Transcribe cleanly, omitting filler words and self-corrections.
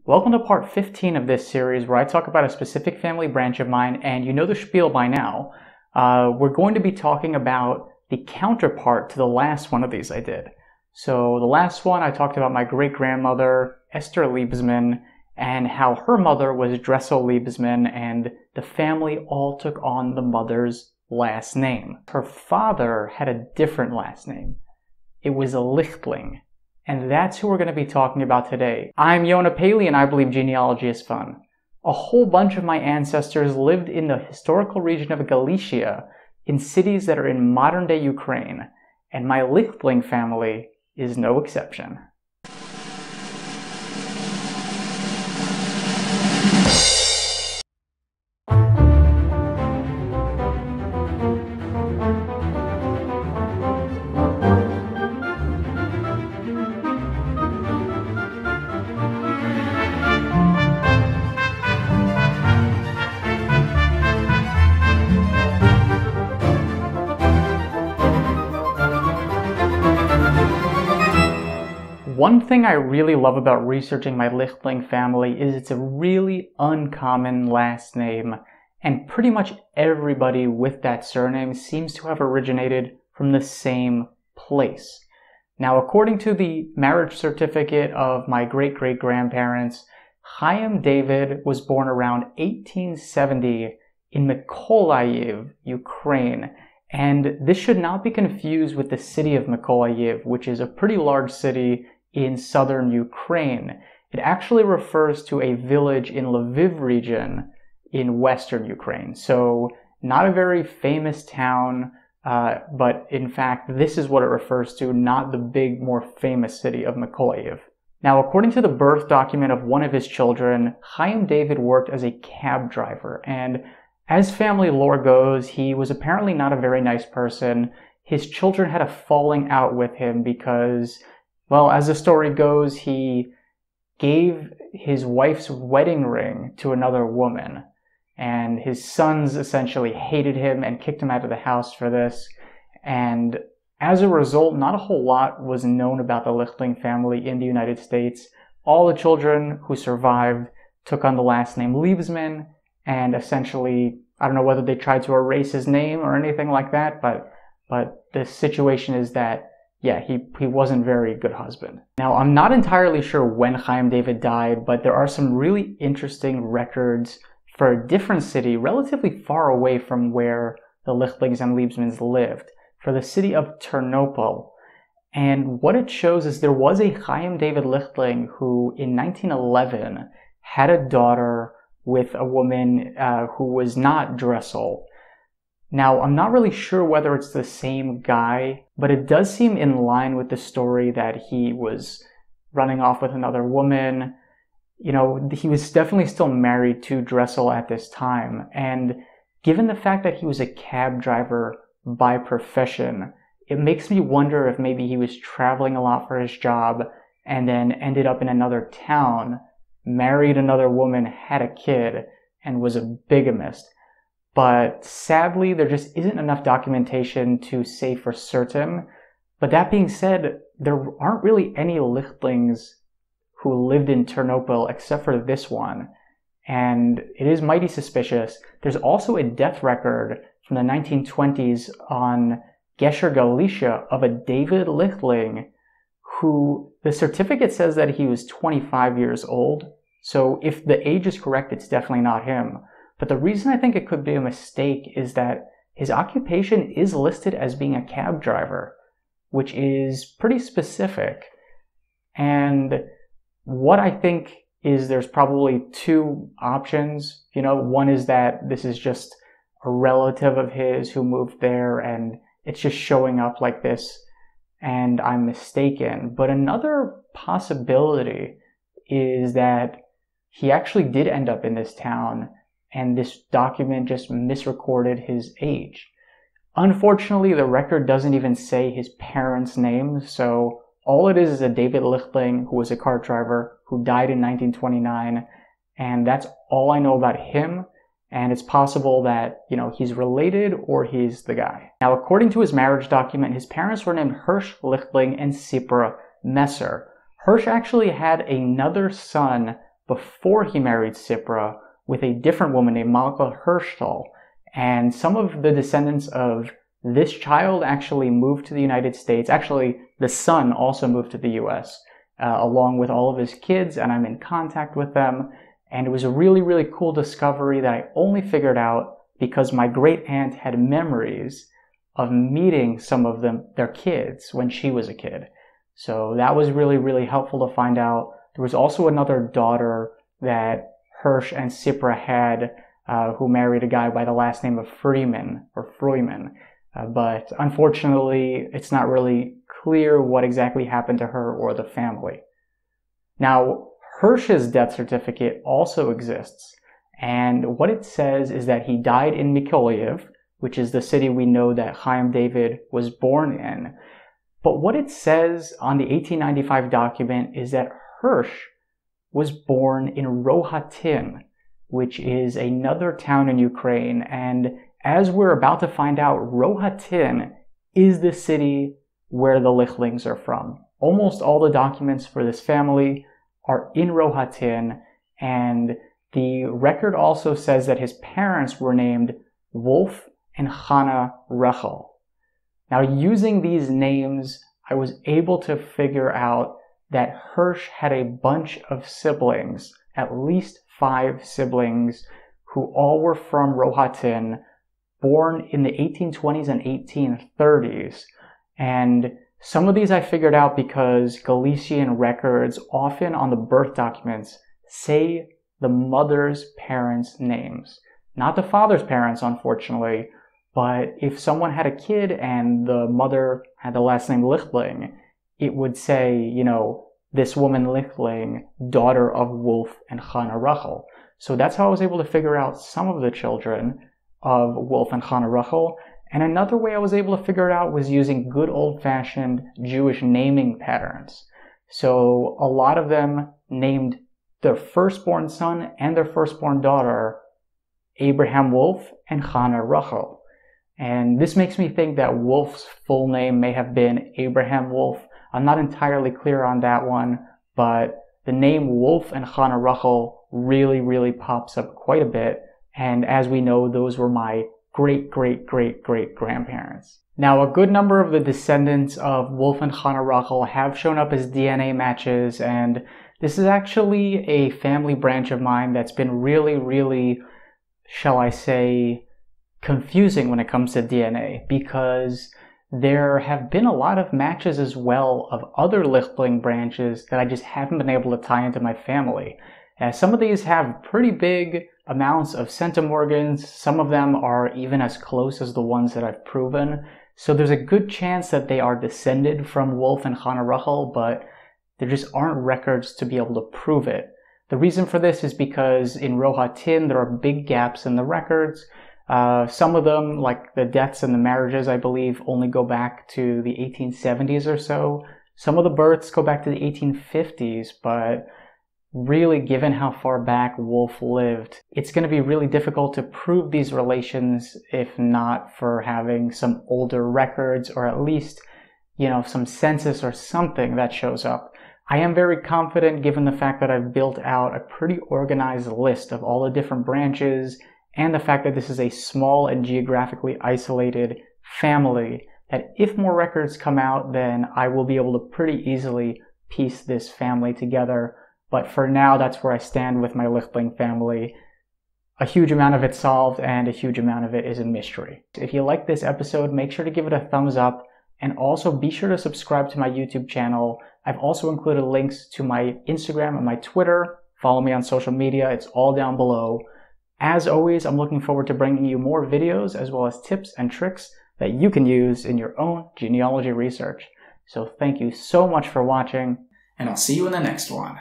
Welcome to part 15 of this series where I talk about a specific family branch of mine, and you know the spiel by now. We're going to be talking about the counterpart to the last one of these I did. So the last one I talked about my great-grandmother, Esther Liebesman, and how her mother was Dressel Liebesman, and the family all took on the mother's last name. Her father had a different last name. It was a Leichtling. And that's who we're going to be talking about today. I'm Yonah Paley, and I believe genealogy is fun. A whole bunch of my ancestors lived in the historical region of Galicia, in cities that are in modern-day Ukraine, and my Leichtling family is no exception. One thing I really love about researching my Leichtling family is it's a really uncommon last name, and pretty much everybody with that surname seems to have originated from the same place. Now, according to the marriage certificate of my great-great-grandparents, Chaim David was born around 1870 in Mikolajow, Ukraine, and this should not be confused with the city of Mikolajow, which is a pretty large city in southern Ukraine. It actually refers to a village in Lviv region in western Ukraine. So not a very famous town, but in fact, this is what it refers to, not the big, more famous city of Mikolajow. Now, according to the birth document of one of his children, Chaim David worked as a cab driver, and as family lore goes, he was apparently not a very nice person. His children had a falling out with him because, well, as the story goes, he gave his wife's wedding ring to another woman, and his sons essentially hated him and kicked him out of the house for this. And as a result, not a whole lot was known about the Leichtling family in the United States. All the children who survived took on the last name Liebesman, and essentially, I don't know whether they tried to erase his name or anything like that, but the situation is that yeah, he wasn't a very good husband. Now, I'm not entirely sure when Chaim David died, but there are some really interesting records for a different city relatively far away from where the Leichtlings and Liebesmans lived, for the city of Ternopil. And what it shows is there was a Chaim David Leichtling who, in 1911, had a daughter with a woman who was not Dressel. Now, I'm not really sure whether it's the same guy, but it does seem in line with the story that he was running off with another woman. You know, he was definitely still married to Dressel at this time, and given the fact that he was a cab driver by profession, it makes me wonder if maybe he was traveling a lot for his job and then ended up in another town, married another woman, had a kid, and was a bigamist. But sadly, there just isn't enough documentation to say for certain. But that being said, there aren't really any Leichtlings who lived in Ternopil except for this one. And it is mighty suspicious. There's also a death record from the 1920s on Gesher, Galicia, of a David Leichtling who, the certificate says that he was 25 years old. So if the age is correct, it's definitely not him. But the reason I think it could be a mistake is that his occupation is listed as being a cab driver, which is pretty specific. And what I think is there's probably two options. You know, one is that this is just a relative of his who moved there and it's just showing up like this and I'm mistaken. But another possibility is that he actually did end up in this town and this document just misrecorded his age. Unfortunately, the record doesn't even say his parents' names, so all it is a David Leichtling who was a cart driver who died in 1929, and that's all I know about him, and it's possible that, you know, he's related or he's the guy. Now, according to his marriage document, his parents were named Hirsch Leichtling and Sipra Messer. Hirsch actually had another son before he married Sipra with a different woman named Malka Hirschtal. And some of the descendants of this child actually moved to the United States. Actually, the son also moved to the US, along with all of his kids, and I'm in contact with them. And it was a really, really cool discovery that I only figured out because my great aunt had memories of meeting some of them, their kids, when she was a kid. So that was really, really helpful to find out. There was also another daughter that Hirsch and Sipra had, who married a guy by the last name of Freeman. But unfortunately, it's not really clear what exactly happened to her or the family. Now, Hirsch's death certificate also exists, and what it says is that he died in Mikolajow, which is the city we know that Chaim David was born in. But what it says on the 1895 document is that Hirsch was born in Rohatyn, which is another town in Ukraine, and as we're about to find out, Rohatyn is the city where the Leichtlings are from. Almost all the documents for this family are in Rohatyn, and the record also says that his parents were named Wolf and Hannah Rachel. Now, using these names, I was able to figure out that Hirsch had a bunch of siblings, at least 5 siblings, who all were from Rohatyn, born in the 1820s and 1830s. And some of these I figured out because Galician records, often on the birth documents, say the mother's parents' names. Not the father's parents, unfortunately, but if someone had a kid and the mother had the last name Leichtling, it would say, you know, this woman Leichtling, daughter of Wolf and Hannah Rachel. So that's how I was able to figure out some of the children of Wolf and Hannah Rachel. And another way I was able to figure it out was using good old-fashioned Jewish naming patterns. So a lot of them named their firstborn son and their firstborn daughter Abraham Wolf and Hannah Rachel. And this makes me think that Wolf's full name may have been Abraham Wolf. I'm not entirely clear on that one, but the name Wolf and Hannah Rachel really, really pops up quite a bit. And as we know, those were my great-great-great-great-grandparents. Now, a good number of the descendants of Wolf and Hannah Rachel have shown up as DNA matches, and this is actually a family branch of mine that's been really, really, shall I say, confusing when it comes to DNA, because there have been a lot of matches as well of other Leichtling branches that I just haven't been able to tie into my family. Some of these have pretty big amounts of centimorgans. Some of them are even as close as the ones that I've proven. So there's a good chance that they are descended from Wolf and Hannah Rachel, but there just aren't records to be able to prove it. The reason for this is because in Rohatyn there are big gaps in the records. Some of them, like the deaths and the marriages, I believe, only go back to the 1870s or so. Some of the births go back to the 1850s, but really, given how far back Wolf lived, it's going to be really difficult to prove these relations if not for having some older records, or at least, you know, some census or something that shows up. I am very confident, given the fact that I've built out a pretty organized list of all the different branches, and the fact that this is a small and geographically isolated family, that if more records come out, then I will be able to pretty easily piece this family together. But for now, that's where I stand with my Leichtling family. A huge amount of it's solved, and a huge amount of it is a mystery. If you like this episode, make sure to give it a thumbs up, and also be sure to subscribe to my YouTube channel. I've also included links to my Instagram and my Twitter. Follow me on social media, it's all down below. As always, I'm looking forward to bringing you more videos as well as tips and tricks that you can use in your own genealogy research. So thank you so much for watching, and I'll see you in the next one.